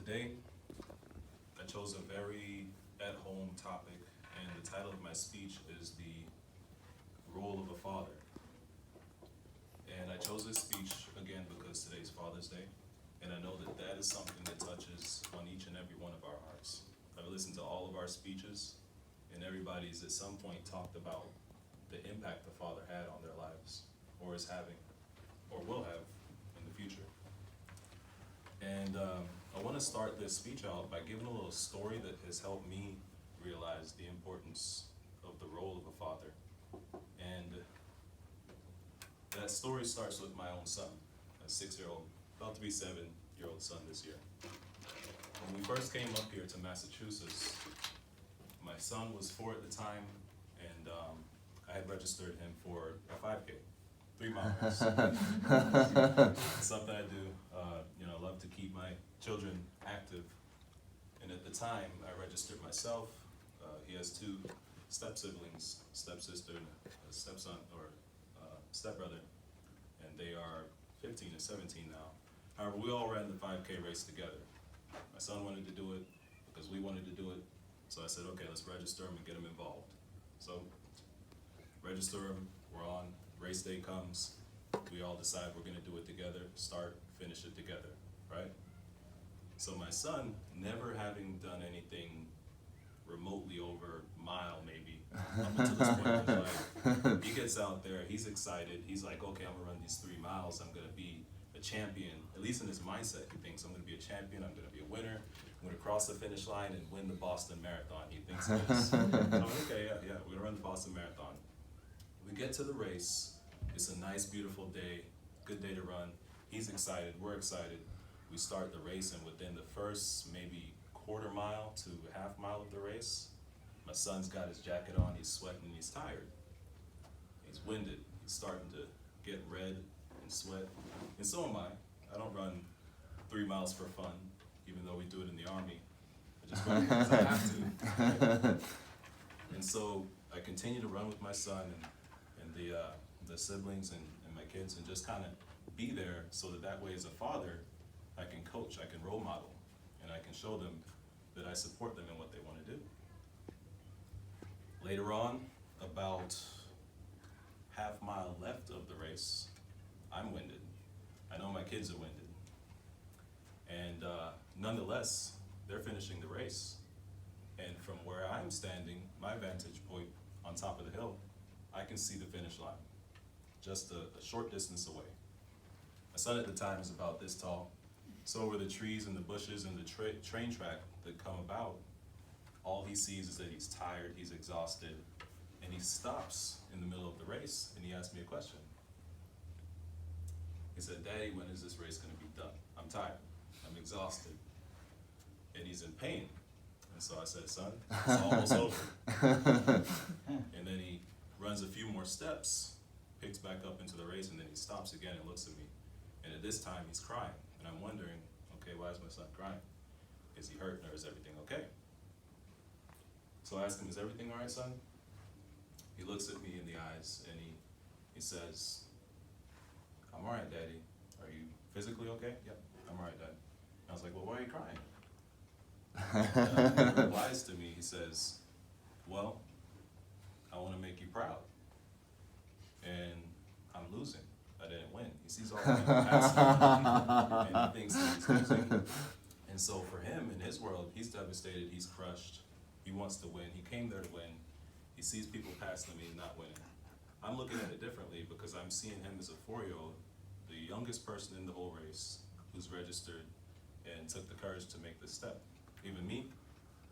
Today, I chose a very at-home topic, and the title of my speech is the role of a father. And I chose this speech again because today's Father's Day, and I know that that is something that touches on each and every one of our hearts. I've listened to all of our speeches, and everybody's at some point talked about the impact the father had on their lives, or is having, or will have in the future. And I want to start this speech out by giving a little story that has helped me realize the importance of the role of a father. And that story starts with my own son, a 6-year-old, about to be 7-year-old son this year. When we first came up here to Massachusetts, my son was 4 at the time, and I had registered him for a 5K, 3 miles. It's something I do. I love to keep my children active. And at the time, I registered myself. He has 2 step-siblings, step-sister, and a stepson, or stepbrother, and they are 15 and 17 now. However, we all ran the 5K race together. My son wanted to do it because we wanted to do it. So I said, okay, let's register him and get him involved. So register him, we're on, race day comes, we all decide we're gonna do it together, start, finish it together, right? So my son, never having done anything remotely over a mile maybe, up until this point in his life, he gets out there, he's excited, he's like, okay, I'm gonna run these 3 miles, I'm gonna be a champion. At least in his mindset, he thinks I'm gonna be a champion, I'm gonna be a winner, I'm gonna cross the finish line and win the Boston Marathon. He thinks it is. I'm like, okay, yeah, we're gonna run the Boston Marathon. We get to the race, it's a nice, beautiful day, good day to run. He's excited, we're excited. We start the race, and within the first maybe quarter mile to half mile of the race, my son's got his jacket on, he's sweating, he's tired. He's winded, he's starting to get red and sweat, and so am I. I don't run 3 miles for fun, even though we do it in the Army. I just run because I have to. Right? And so I continue to run with my son and the siblings and my kids, and just kind of be there so that way as a father, I can coach, I can role model, and I can show them that I support them in what they want to do. Later on, about half mile left of the race, I'm winded. I know my kids are winded. And nonetheless, they're finishing the race. And from where I'm standing, my vantage point on top of the hill, I can see the finish line, just a short distance away. My son at the time is about this tall. So over the trees and the bushes and the train track that come about, all he sees is that he's tired, he's exhausted, and he stops in the middle of the race and he asks me a question. He said, "Daddy, when is this race gonna be done? I'm tired, I'm exhausted." And he's in pain. And so I said, "Son, it's almost over." And then he runs a few more steps, picks back up into the race, and then he stops again and looks at me. And at this time, he's crying. And I'm wondering, okay, why is my son crying? Is he hurt, or is everything okay? So I asked him, "Is everything all right, son?" He looks at me in the eyes and he says, "I'm all right, Daddy. Are you physically okay?" "Yep, I'm all right, Dad." And I was like, "Well, why are you crying?" He replies to me, he says, "Well, I want to make you proud. And I'm losing. I didn't win." He sees all the people passing him, and he thinks that he's losing. And so for him, in his world, he's devastated, he's crushed. He wants to win. He came there to win. He sees people passing him, he's not winning. I'm looking at it differently because I'm seeing him as a 4-year-old, the youngest person in the whole race, who's registered and took the courage to make this step. Even me,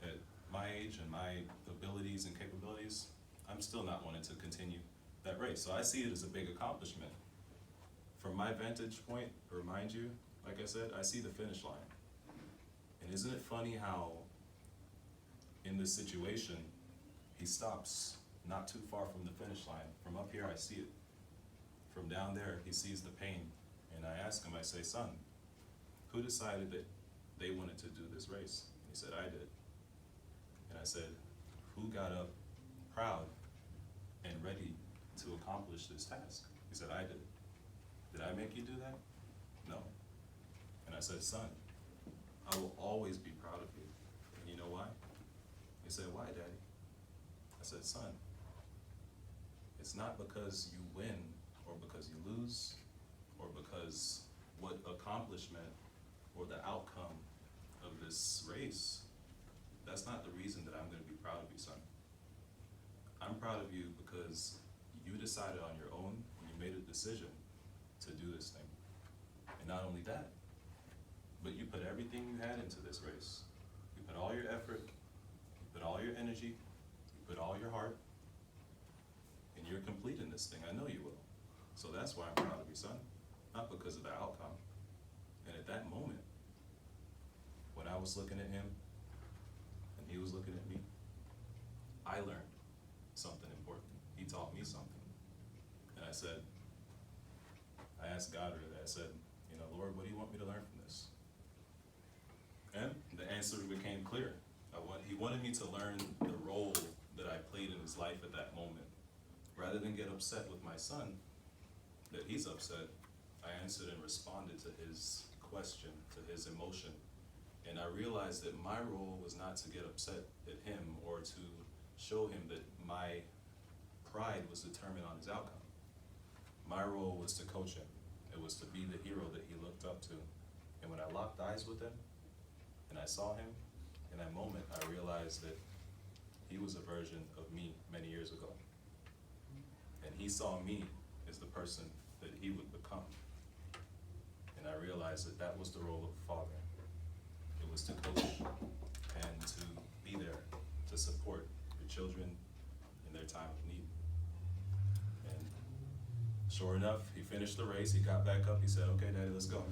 at my age and my abilities and capabilities, I'm still not wanting to continue that race. So I see it as a big accomplishment. From my vantage point, to remind you, like I said, I see the finish line. And isn't it funny how in this situation, he stops not too far from the finish line. From up here, I see it. From down there, he sees the pain. And I ask him, I say, "Son, who decided that they wanted to do this race?" He said, "I did." And I said, "Who got up proud and ready to accomplish this task?" He said, "I did." "Did I make you do that?" "No." And I said, "Son, I will always be proud of you. And you know why? He said, why, Daddy? I said, son, it's not because you win or because you lose or because what accomplishment or the outcome of this race, that's not the reason that I'm gonna be proud of you, son. I'm proud of you because you decided on your own and you made a decision to do this thing. And not only that, but you put everything you had into this race. You put all your effort, you put all your energy, you put all your heart, and you're completing this thing. I know you will. So that's why I'm proud of you, son. Not because of the outcome. And at that moment, when I was looking at him and he was looking at me, I learned something important. He taught me something. And I asked God, I said, you know, Lord, what do you want me to learn from this? And the answer became clear. He wanted me to learn the role that I played in his life at that moment. Rather than get upset with my son that he's upset, I answered and responded to his question, to his emotion. And I realized that my role was not to get upset at him or to show him that my pride was determined on his outcome. My role was to coach him. It was to be the hero that he looked up to. And when I locked eyes with him and I saw him, in that moment I realized that he was a version of me many years ago. And he saw me as the person that he would become. And I realized that that was the role of a father. It was to coach and to be there to support your children in their time of need. And sure enough, he finished the race, he got back up, he said, okay, Daddy, let's go.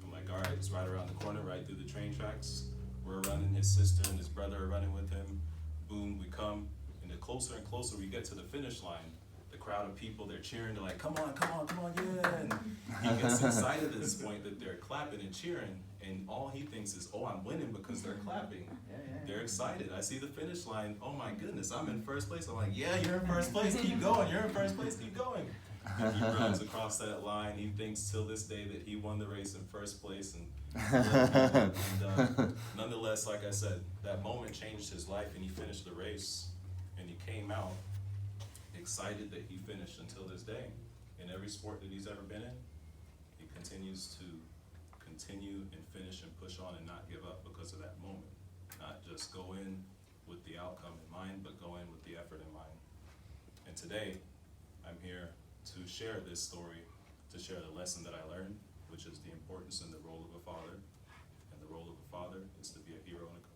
I'm like, all right, it's right around the corner, right through the train tracks. We're running, his sister and his brother are running with him. Boom, we come, and the closer and closer we get to the finish line, the crowd of people, they're cheering, they're like, come on, yeah. And he gets excited at this point that they're clapping and cheering, and all he thinks is, oh, I'm winning because they're clapping. They're excited. I see the finish line, oh my goodness, I'm in first place. I'm like, yeah, you're in first place, keep going, you're in first place, keep going. And he runs across that line. He thinks till this day that he won the race in first place. And nonetheless, like I said, that moment changed his life, and he finished the race. And he came out excited that he finished until this day. In every sport that he's ever been in, he continues to continue and finish and push on and not give up because of that moment. Not just go in with the outcome in mind, but go in with the effort in mind. And today, I'm here to share this story, to share the lesson that I learned, which is the importance and the role of a father. And the role of a father is to be a hero and a coach.